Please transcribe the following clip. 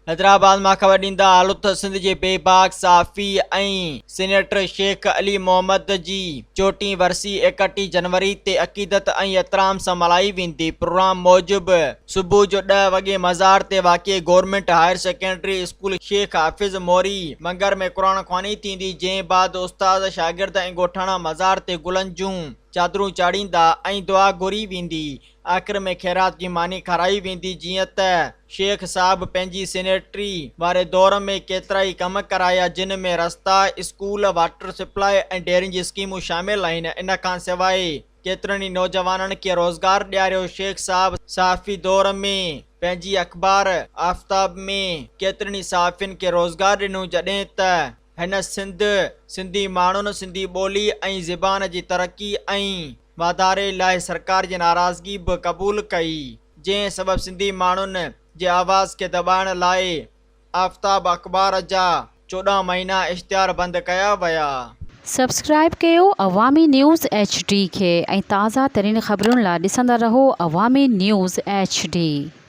हैदराबाद मां ख़बर ॾींदा आलुत सिंध जे बेबाक साफ़ी ऐं सीनेटर शेख अली मोहम्मद जी चोटीं वरसी 31 जनवरी ते अक़ीदत ऐं एहतराम सां मल्हाई वेंदी। प्रोग्राम मूजिबि सुबुह जो 10 वॻे मज़ार ते वाक़िए government higher secondary school Sheikh Hafiz Mori मंगर में क़ुरान ख़्वानी थींदी, जंहिं बाद उस्ताद शागिर्द ऐं ॻोठाणा मज़ार ते गुलनि जूं चादरूं चाढ़ींदा ऐं दुआ घुरी वेंदी। आख़िर में ख़ैरात जी मानी खाराई वेंदी। जीअं त शेख साहब पंहिंजी सेनेटरी वारे दौर में केतिरा ई कम कराया, जिन में रस्ता, स्कूल, वाटर सप्लाई ऐं डेयरिंग जी स्कीमूं शामिल आहिनि। इन खां सवाइ केतिरनि ई नौजवाननि खे रोज़गार ॾियारियो। शेख साहब साफ़ी दौर में पंहिंजी अख़बार आफ़ताब में केतिरनि ई साफ़ियुनि खे रोज़गार ॾिनो, जॾहिं त हिन सिंधी माण्हुनि सिंधी ॿोली ऐं ज़बान जी तरक़ी ऐं वाधारे लाइ सरकार जी नाराज़गी बि क़बूल कई, जंहिं सबबि सिंधी माण्हुनि जे आवाज़ खे दॿाइण लाइ आफ़ताब अख़बार जा 14 महीना इश्तिहार बंदि कया विया। सब्सक्राइब कयो अवामी न्यूज़ HD खे ऐं ताज़ा तरीन ख़बरुनि लाइ ॾिसंदा रहो अवामी न्यूज़ HD।